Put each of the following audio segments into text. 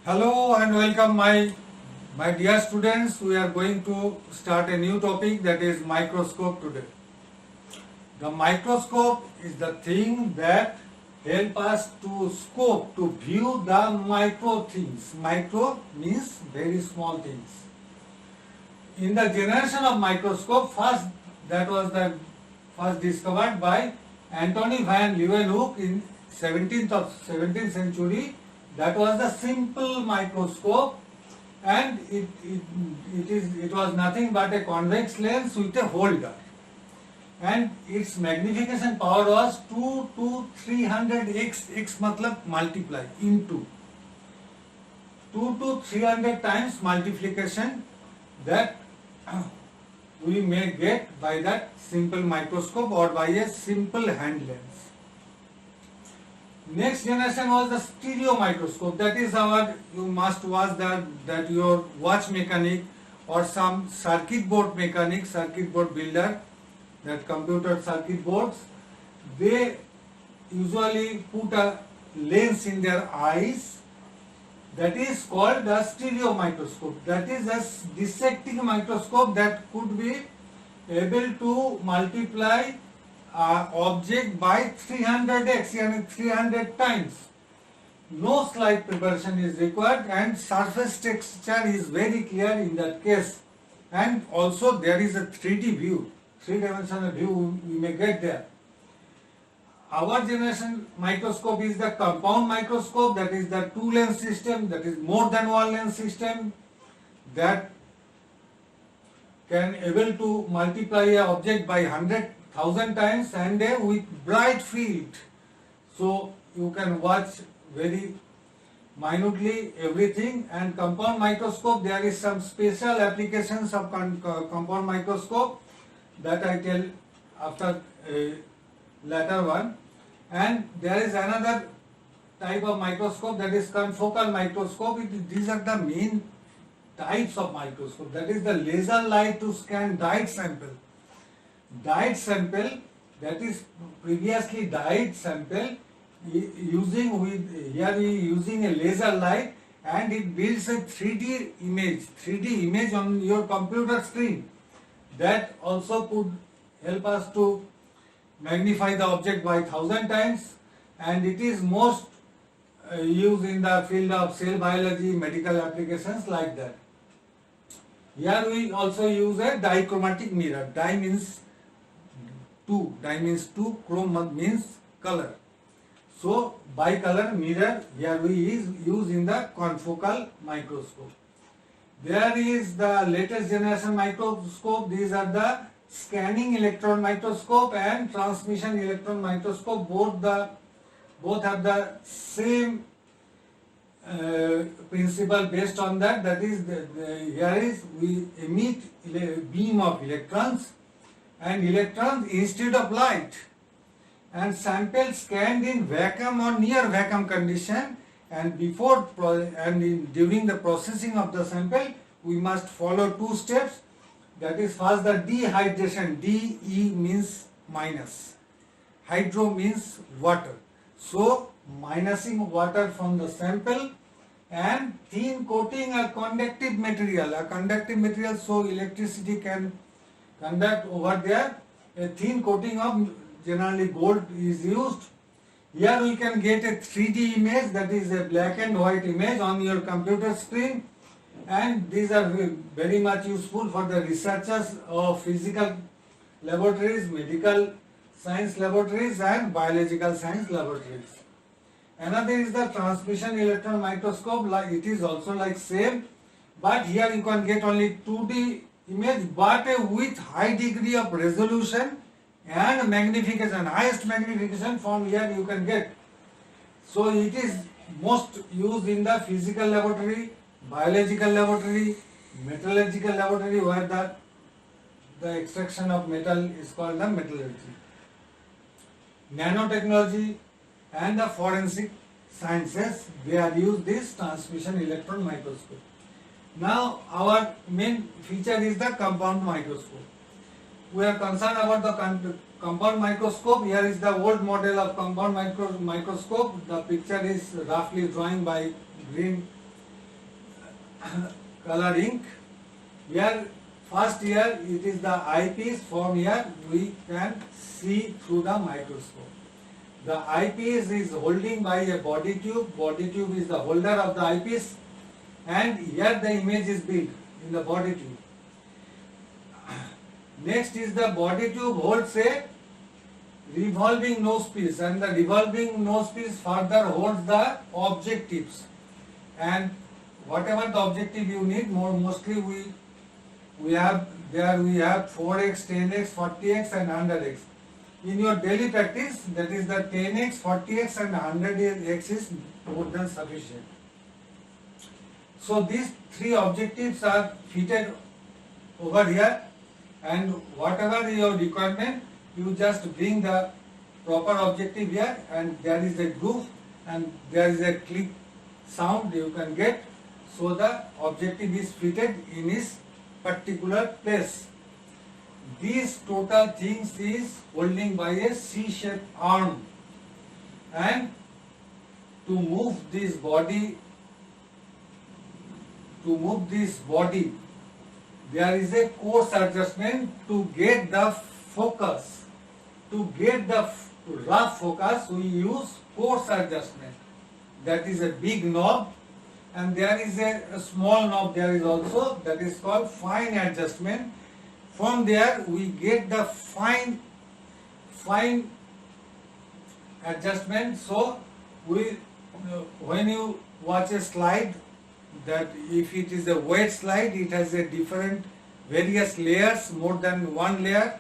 Hello and welcome my dear students. We are going to start a new topic, that is microscope today. The microscope is the thing that help us to scope, to view the micro things. Micro means very small things. In the generation of microscope, that was the first discovered by Antony van Leeuwenhoek in 17th century. That was the simple microscope, and it was nothing but a convex lens with a holder, and its magnification power was 2 to 300x. X matlab multiply, into 2 to 300 times multiplication that we may get by that simple microscope or by a simple hand lens. Next generation was the stereo microscope. That is you must watch that your watch mechanic or some circuit board mechanic, circuit board builder, that computer circuit boards, they usually put a lens in their eyes. That is called the stereo microscope. That is a dissecting microscope that could be able to multiply object by 300x, and 300 times. No slide preparation is required, and surface texture is very clear in that case. And also there is a 3D view, three-dimensional view we may get there. Our generation microscope is the compound microscope, that is the two lens system, that is more than one lens system, that can able to multiply a object by 100,000 times and with bright field. So you can watch very minutely everything. And compound microscope, there is some special applications of compound microscope that I tell after later one. And there is another type of microscope, that is confocal microscope. These are the main types of microscope. That is the laser light to scan dyed sample. Dyed sample, that is previously dyed sample, using a laser light, and it builds a 3D image on your computer screen. That also could help us to magnify the object by 1000 times, and it is most used in the field of cell biology, medical applications like that. Here we also use a dichromatic mirror. Di means two, chrome means color. So bicolor mirror here we use in the confocal microscope. There is the latest generation microscope. These are the scanning electron microscope and transmission electron microscope. Both have the same principle based on that. That is, we emit a beam of electrons, and electrons instead of light, and sample scanned in vacuum or near vacuum condition, and during the processing of the sample we must follow two steps. That is, first the dehydration. De means minus, hydro means water. So minusing water from the sample, and thin coating a conductive material, so electricity can conduct over there. A thin coating of generally gold is used. Here we can get a 3D image, that is a black and white image on your computer screen, and these are very much useful for the researchers of physical laboratories, medical science laboratories, and biological science laboratories. Another is the transmission electron microscope. It is also like same, but here you can get only 2D image, but with high degree of resolution and magnification, highest magnification from here you can get. So it is most used in the physical laboratory, biological laboratory, metallurgical laboratory, where the extraction of metal is called the metallurgy. Nanotechnology and the forensic sciences, they are used this transmission electron microscope. Now our main feature is the compound microscope. We are concerned about the compound microscope. Here is the old model of compound microscope. The picture is roughly drawing by green color ink. Here first here it is the eyepiece. From here we can see through the microscope. The eyepiece is holding by a body tube. Body tube is the holder of the eyepiece, and here the image is built in the body tube. Next is the body tube holds a revolving nose piece, and the revolving nose piece further holds the objectives, and whatever the objective you need, mostly we have 4x, 10x, 40x and 100x. In your daily practice, that is the 10x, 40x and 100x is more than sufficient. So these three objectives are fitted over here, and whatever your requirement, you just bring the proper objective here, and there is a groove and there is a click sound you can get. So the objective is fitted in its particular place. These total things is holding by a C-shaped arm, and to move this body, there is a coarse adjustment to get the focus. To get the rough focus, we use coarse adjustment. That is a big knob, and there is a small knob there is also, that is called fine adjustment. From there we get the fine adjustment. So when you watch a slide, that if it is a wet slide, it has a different various layers, more than one layer.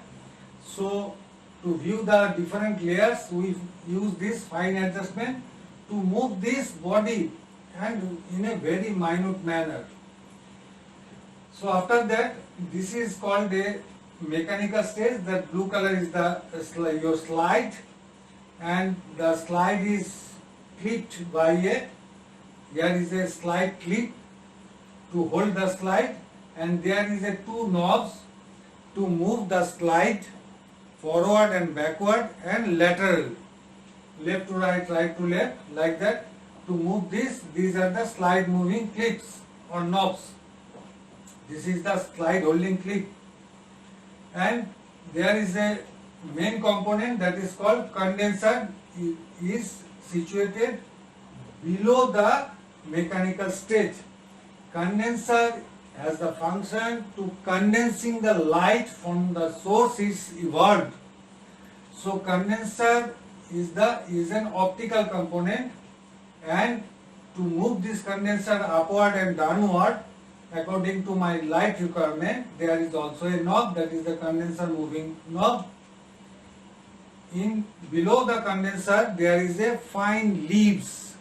So to view the different layers, we use this fine adjustment to move this body and in a very minute manner. So after that, this is called a mechanical stage. The blue color is your slide, and the slide is clipped by here is a slide clip to hold the slide, and there is a two knobs to move the slide forward and backward and lateral, left to right, right to left, like that. To move this, these are the slide moving clips or knobs. This is the slide holding clip, and there is a main component that is called condenser, is situated below the mechanical stage. Condenser has the function to condensing the light from the source is evolved. So condenser is an optical component, and to move this condenser upward and downward according to my light requirement, there is also a knob, that is the condenser moving knob. In below the condenser there is a fine leaves,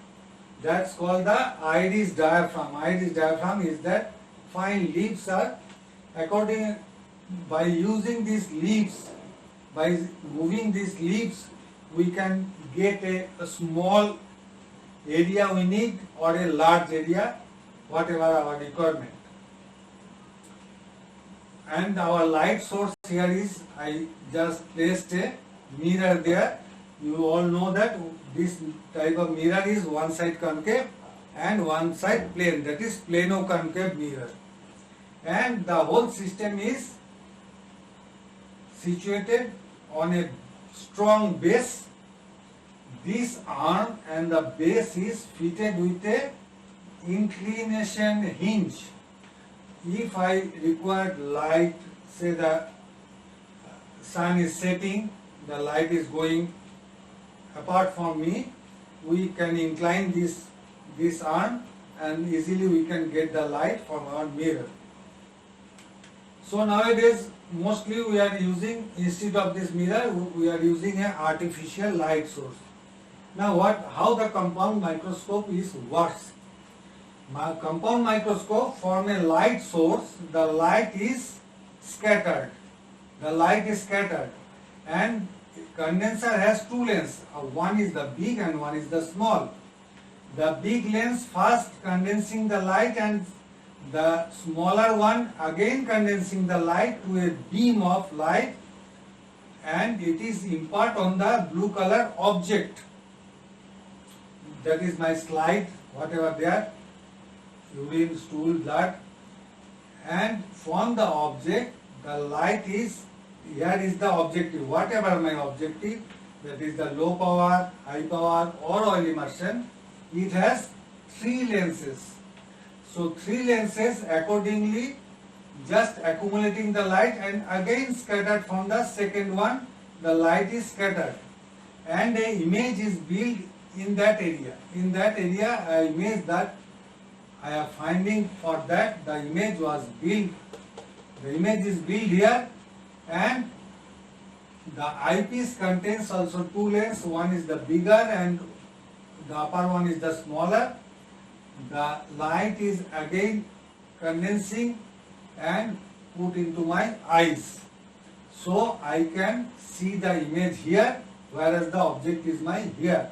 that's called the iris diaphragm. Iris diaphragm is that fine leaves are by using these leaves, by moving these leaves, we can get a small area we need or a large area, whatever our requirement. And our light source here is, I just placed a mirror there. You all know that this type of mirror is one side concave and one side plane, that is plano-concave mirror. And the whole system is situated on a strong base. This arm and the base is fitted with a inclination hinge. If I require light, say the sun is setting, the light is going apart from me, we can incline this arm and easily we can get the light from our mirror. So nowadays mostly we are using, instead of this mirror, we are using an artificial light source. Now how the compound microscope works? Compound microscope, from a light source, the light is scattered. And condenser has two lenses. One is the big and one is the small. The big lens first condensing the light, and the smaller one again condensing the light to a beam of light, and it is impart on the blue color object. That is my slide, whatever there. urine, stool, blood, and from the object, the light is, here is the objective, whatever my objective, that is the low power, high power or oil immersion, it has 3 lenses. So 3 lenses accordingly just accumulating the light and again scattered from the second one, the light is scattered and a image is built in that area. In that area, a image that I am finding for that, the image was built. The image is built here and the eyepiece contains also 2 lenses. One is the bigger and the upper one is the smaller. The light is again condensing and put into my eyes. So I can see the image here, whereas the object is my here.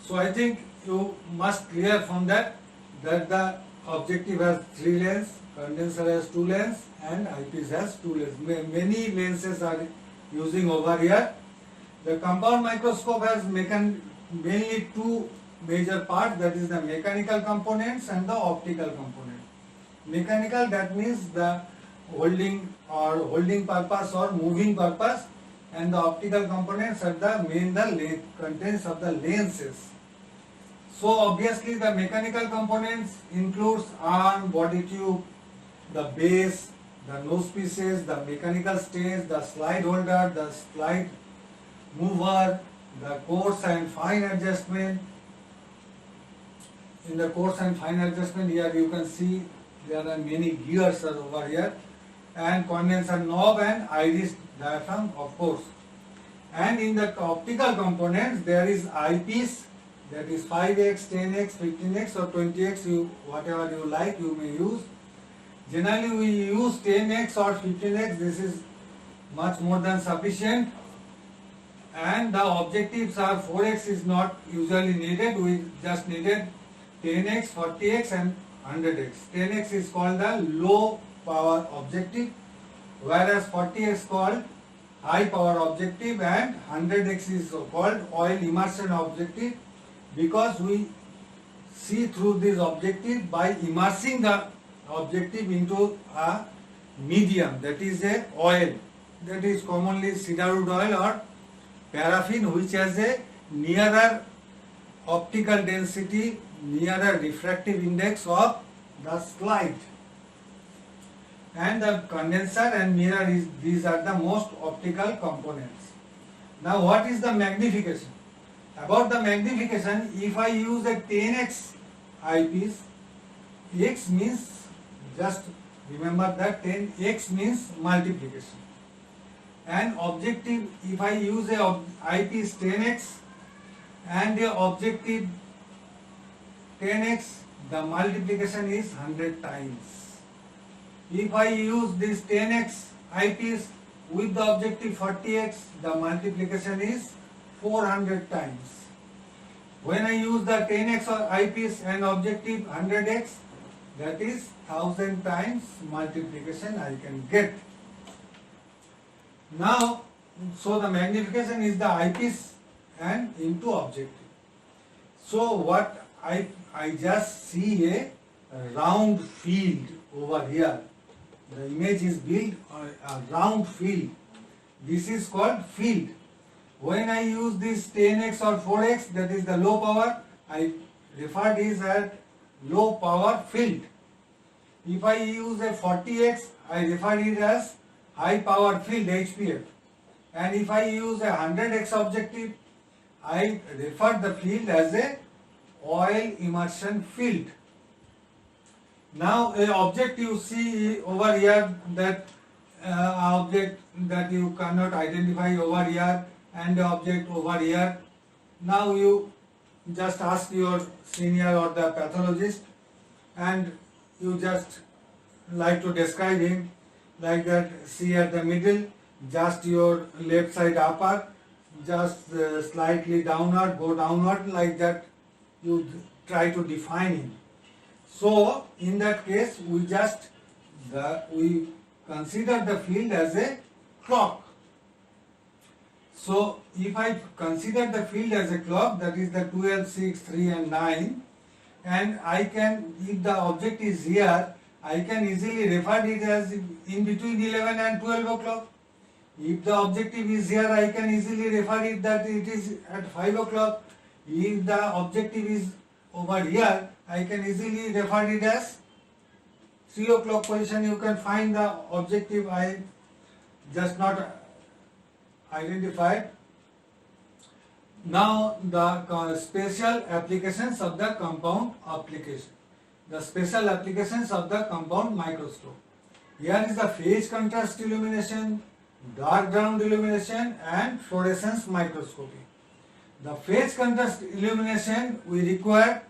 So I think you must clear from that the objective has 3 lenses, condenser has 2 lenses and eyepiece has 2 lenses. Many lenses are using over here. The compound microscope has mainly 2 major parts, that is the mechanical components and the optical component. Mechanical, that means the holding purpose or moving purpose, and the optical components are the contents of the lenses. So obviously the mechanical components includes arm, body tube, the base, the nose pieces, the mechanical stage, the slide holder, the slide mover, the coarse and fine adjustment. In the coarse and fine adjustment, here you can see there are many gears are over here, and condenser knob and iris diaphragm, of course. And in the optical components, there is eyepiece, that is 5x, 10x, 15x or 20x, whatever you like you may use. Generally we use 10x or 15x, this is much more than sufficient. And the objectives are 4x is not usually needed, we just needed 10x, 40x and 100x. 10x is called the low power objective, whereas 40x called high power objective and 100x is called oil immersion objective, because we see through this objective by immersing the objective into a medium, that is a oil, that is commonly cedarwood oil or paraffin, which has a nearer optical density, nearer refractive index of the slide. And the condenser and mirror these are the most optical components. Now what is the magnification? About the magnification, if I use a 10x eyepiece, x means, just remember that 10x means multiplication. And objective, if I use a eyepiece 10x and the objective 10x, the multiplication is 100 times. If I use this 10x eyepiece with the objective 40x, the multiplication is 400 times. When I use the 10x eyepiece and objective 100x, that is 1000 times multiplication I can get. Now, so the magnification is the eyepiece and into objective. So what I just see a round field over here. The image is built on a round field. This is called field. When I use this 10x or 4x, that is the low power, I refer this as low power field. If I use a 40x, I refer it as high power field, HPF. And if I use a 100x objective, I refer the field as a oil immersion field. Now a object you see over here, that object that you cannot identify over here, and the object over here. Now you just ask your senior or the pathologist and you just like to describe him like that. See at the middle, just your left side upper, just slightly downward, go downward, like that you try to define him. So in that case we consider the field as a clock. So if I consider the field as a clock, that is the 12, 6, 3 and 9, and I can, if the object is here, I can easily refer it as in between 11 and 12 o'clock. If the objective is here, I can easily refer it that it is at 5 o'clock. If the objective is over here, I can easily refer it as 3 o'clock position. You can find the objective I just not identified. Now the special applications of the compound application. The special applications of the compound microscope. Here is the phase contrast illumination, dark ground illumination and fluorescence microscopy. The phase contrast illumination we require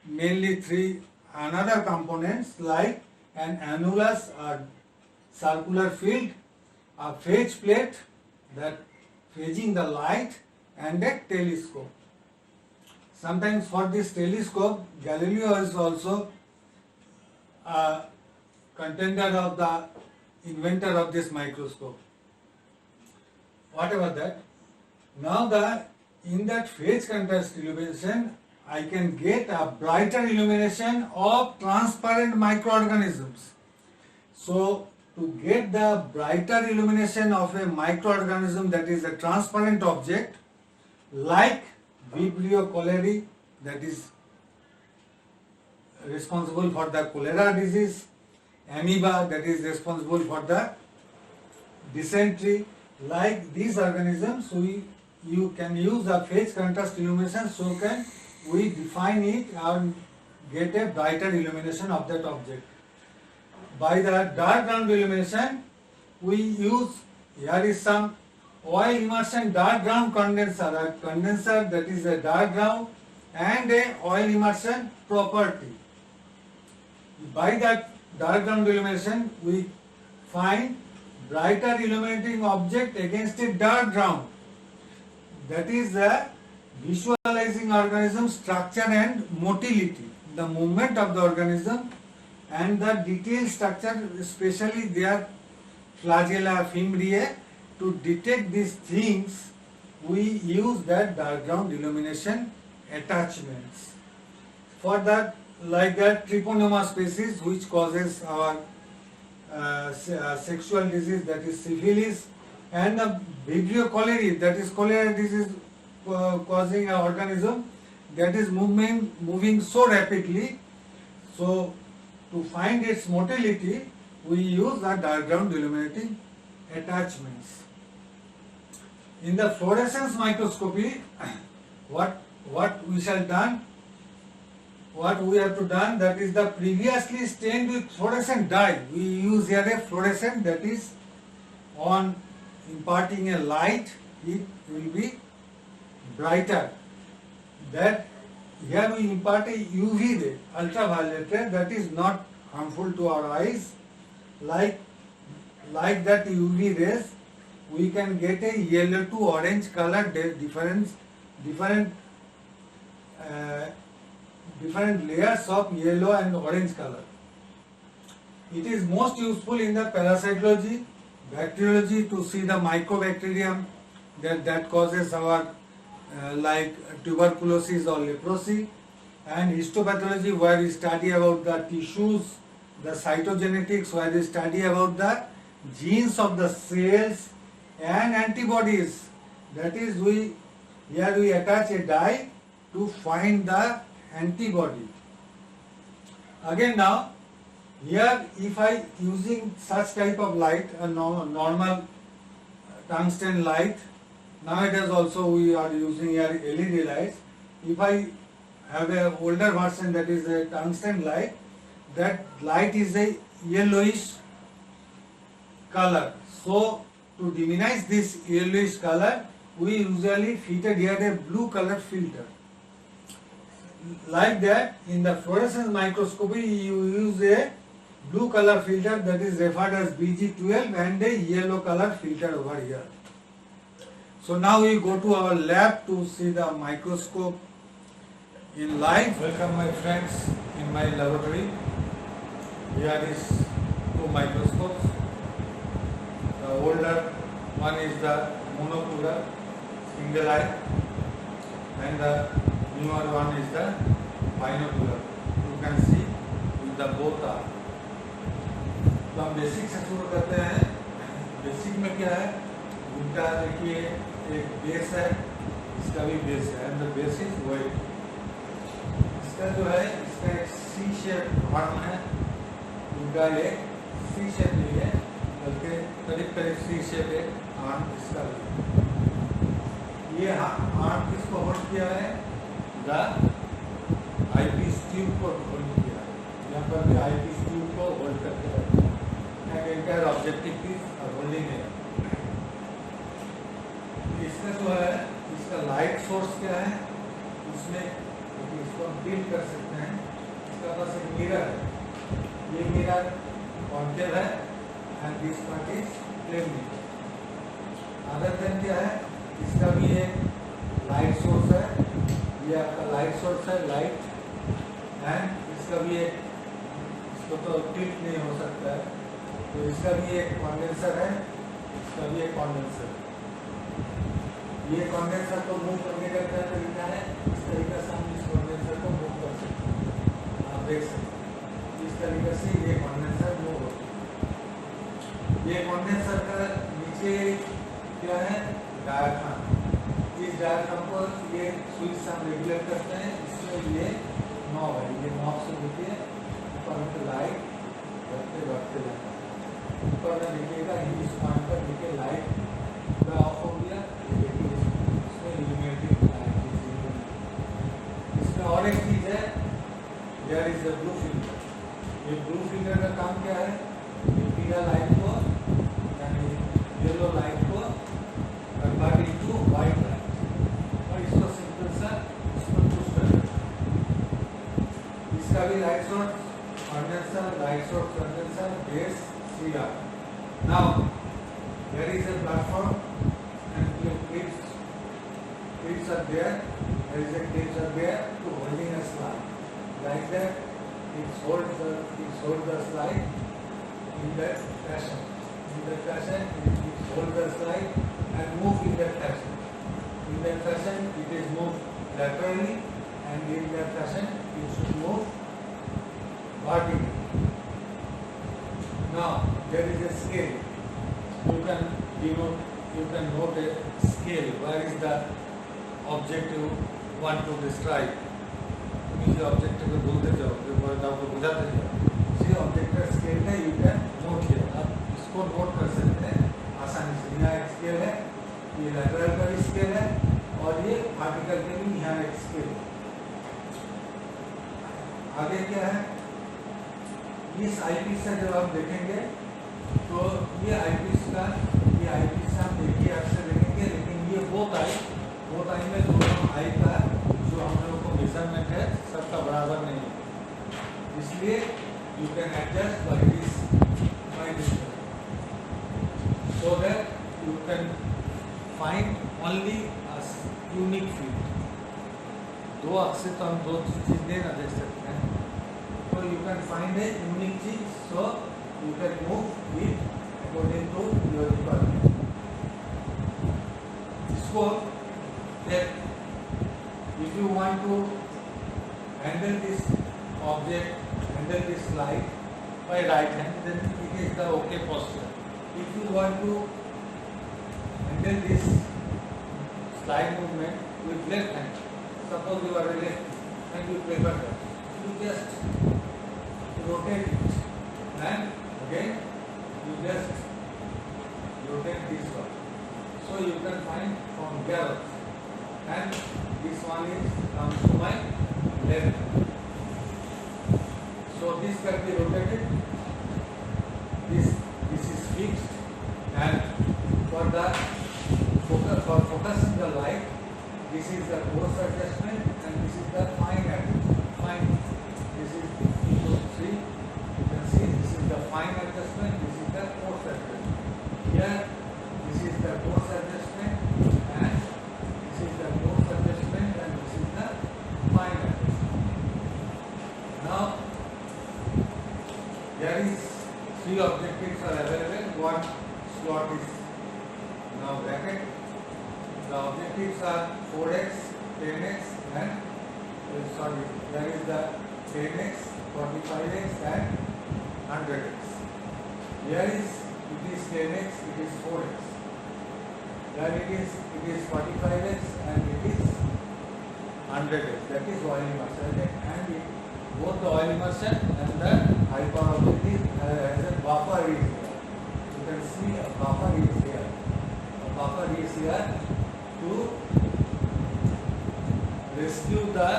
mainly three another components like an annulus or circular field, a phase plate that phasing the light and a telescope. Sometimes for this telescope, Galileo is also a contender of the inventor of this microscope. Whatever that, now in that phase contrast illumination, I can get a brighter illumination of transparent microorganisms. So to get the brighter illumination of a microorganism that is a transparent object like Vibrio cholerae, that is responsible for the cholera disease, amoeba that is responsible for the dysentery, like these organisms you can use the phase contrast illumination, so can we define it and get a brighter illumination of that object. By the dark ground illumination, we use, here is some oil immersion dark ground condenser, a condenser that is a dark ground and a oil immersion property. By that dark ground illumination, we find brighter illuminating object against a dark ground. That is the visualizing organism structure and motility, the movement of the organism and the detailed structure, especially their flagella, fimbriae. To detect these things, we use that dark ground illumination attachments. For that, like that Treponema species which causes our sexual disease, that is syphilis, and the Vibrio cholerae, that is cholera disease causing an organism that is moving so rapidly. So to find its motility, we use the dark ground illuminating attachments. In the fluorescence microscopy, what we shall done, what we have to done, that is the previously stained with fluorescent dye. We use here a fluorescent that is on imparting a light, it will be brighter. That here we impart a UV ray, ultraviolet ray, that is not harmful to our eyes. Like that UV rays, we can get a yellow to orange color different layers of yellow and orange color. It is most useful in the parasitology, bacteriology to see the mycobacterium that causes our like tuberculosis or leprosy, and histopathology where we study about the tissues, the cytogenetics where we study about the genes of the cells and antibodies. That is, here we attach a dye to find the antibody. Again now, here if I using such type of light, a normal tungsten light, nowadays also we are using here LED lights. If I have a older version that is a tungsten light, that light is a yellowish color. So to diminish this yellowish color, we usually fitted here a blue color filter. Like that, in the fluorescence microscopy, you use a blue color filter that is referred as BG12 and a yellow color filter over here. So now we go to our lab to see the microscope in live. Welcome my friends in my laboratory. Here is two microscopes. The older one is the monocular, single eye, and the newer one is the binocular. can see with the both are. तो हम basic से शुरू करते हैं। Basic में क्या है, उनका देखिए एक बेस है, इसका भी बेस है, and the base is weight. इसका जो है, इसका एक सी शेप आर्म है, उनका एक सी शेप नहीं है बल्कि करीब करीब सी शेप एक आर्म इसका भी। ये आर्म किसको होल्ड किया है, द आईपीस ट्यूब को होल्ड किया है। यहाँ पर भी आईपीस ट्यूब को होल्ड करके रखते हैं। एंटायर ऑब्जेक्टिव की होल्डिंग है। इसका जो है, इसका लाइट सोर्स क्या है, उसमें इसको हम फील कर सकते हैं। इसका पास एक मिरर है, ये मिरर कॉन्केव है and this part is plane mirror. Other than क्या है, इसका भी एक लाइट सोर्स है, ये आपका लाइट सोर्स है, लाइट, एंड इसका भी एक, इसको तो टिल्ट नहीं हो सकता है, तो इसका भी एक कंडेंसर है, इसका भी एक कंडेंसर है। ये कंडेंसर को मूव करने का क्या तरीका है, इस तरीके से हम इस कंडेंसर को मूव कर सकते हैं। आप देख सकते हैं इस तरीके से ये कंडेंसर मूव होता है। ये कंडेंसर का नीचे क्या है, डायाफ्राम। इस डायाफ्राम को ये स्विच से हम रेगुलेट करते हैं। इसमें ये नॉब है, ये नॉब से देखिए ऊपर लाइट बढ़ते बढ़ते जाता है। ऊपर में देखिएगा इस पॉइंट पर देखिए लाइट ऑफ हो गया, इसमें इल्यूमिनेटिंग लाइट। इसमें और एक चीज है, there is the blue filter. ये ब्लू फिल्टर का काम क्या है, ये पीला लाइट को यानी येलो लाइट को कन्वर्ट इनटू व्हाइट लाइट, और इसको सिंपल सा इसको पुश कर देता है। इसका भी light source condenser, light source condenser, base, CR. Now there is a platform and clips are there. There is a clips are there to holding a slide. Like that, it holds the slide in that fashion. In that fashion, it holds the slide and move in that fashion. In that fashion, it is moved laterally, and in that fashion, it should move vertically. Now there is a scale. You can note a scale. Where is the object you want to describe? तुम ये object को बोलते जाओ, जो बोलता आपको बुझाते जाओ। इसी object का scale है, you can note here. आप इसको note कर सकते हैं आसानी से। यहाँ एक scale है, ये lateral का भी scale है, और ये vertical का भी यहाँ एक scale है। आगे क्या है, इस आईपीस से जब आप देखेंगे तो ये आईपीस से हम देखिए अक्सर देखेंगे, लेकिन ये बोथ आई में दोनों आई का जो हम लोगों को मेजरमेंट है सबका बराबर नहीं है, इसलिए you can adjust by this so that you can find only a unique field. दो अक्सर तो हम दो चीज नहीं ना देख सकते हैं, so you can find a unique cheese, so you can move it according to your requirement. इसको if you want to handle this object, handle this slide by right hand, then it is the okay posture. If you want to handle this slide movement with left hand, suppose you are a left and you prefer that, you just rotate it, and again you just rotate this one, so you can find from here, and this one is comes to my left, so this can be rotated, this is fixed, and for focusing the light, this is the coarse adjustment and this is the fine adjustment. This is you can see this is the fine adjustment, this is the coarse adjustment. Here this is the coarse adjustment and this is the coarse adjustment and this is the fine adjustment. Now there is 3 objectives are available. One slot is now bracket. The objectives are 4x, 10x and there is the 10x 45x and 100x. Here it is 10x, it is 4x. Here it is 45x and it is 100x. That is oil immersion, and both the oil immersion and the high power objective has a buffer is here. You can see a buffer is here. A buffer is here to rescue the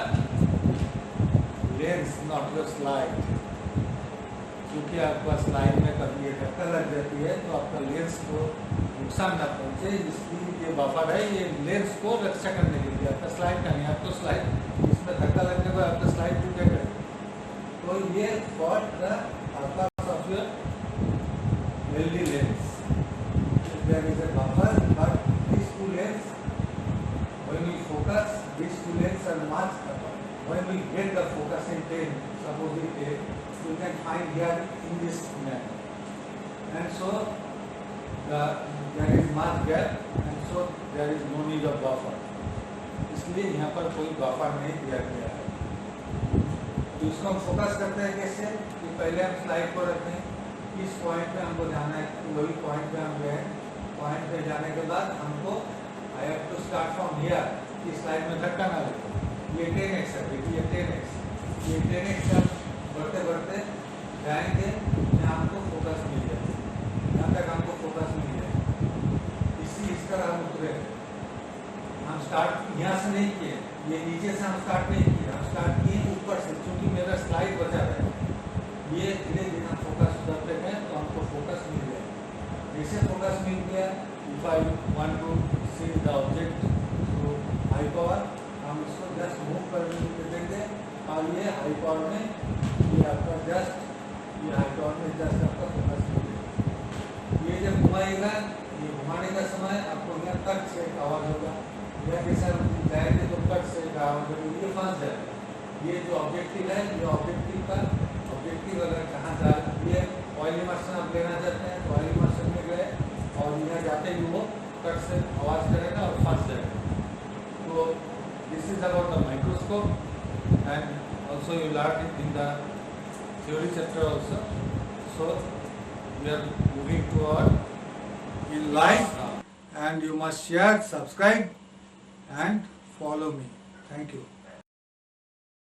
lens, not the slide. क्योंकि आपका slide में कभी ये धक्का लग जाती है तो आपका लेंस को नुकसान ना पहुंचे, इसलिए ये बफर है, ये लेंस को रक्षा करने के लिए। आपका स्लाइड का नहीं, आपको स्लाइड इसमें धक्का लगने पर आपका स्लाइड टूटेगा। तो ये for the purpose of your LD lens there is a buffer, but this two lens when we focus this two lens are much when we get the focus in 10, suppose it 10, you can find here in this manner, and so there is much gap, and so there is no need of buffer. इसलिए यहाँ पर कोई buffer नहीं दिया गया है। तो इसको हम फोकस करते हैं कैसे कि पहले हम स्लाइड को रखते हैं, किस पॉइंट पे हमको जाना है, वही पॉइंट पे हम गए। पॉइंट पे जाने के बाद हमको I have to start from here कि स्लाइड में धक्का ना लगे। ये 10x है, देखिए 10x, ये 10x हम बढ़ते बढ़ते जाएंगे, यहाँ हमको फोकस मिल जाएगा, यहाँ तक हमको फोकस मिल जाएगा। इस तरह हम उतरे, हम स्टार्ट यहाँ से नहीं किए, ये नीचे से हम स्टार्ट नहीं किए, हम स्टार्ट किए ऊपर से, क्योंकि मेरा स्लाइड बचा रहा है। ये धीरे धीरे हम फोकस करते गए तो हमको फोकस मिल गया। जैसे फोकस मिल गया, if I want to see the object through high power, हम इसको जस्ट मूव कर देंगे और ये हाई पावर में, ये आपका जस्ट, ये हाई पावर में जस्ट आपका फोकस मिल जाएगा। ये जब घुमाएगा, ये घुमाने का समय आपको यहाँ कट से एक आवाज होगा, या जैसा जाएंगे तो कट से एक आवाज होगी, ये फंस जाएगा। ये जो ऑब्जेक्टिव है, ये ऑब्जेक्टिव अगर कहाँ जा रही है, ऑयल इमर्शन आप लेना चाहते हैं तो ऑयल इमर्शन में गए और यहाँ जाते ही वो कट से आवाज करेगा और फंस जाएगा। तो this is about the microscope, and also you learned it in the theory chapter also. So we are moving toward in life, and you must share, subscribe and follow me. Thank you.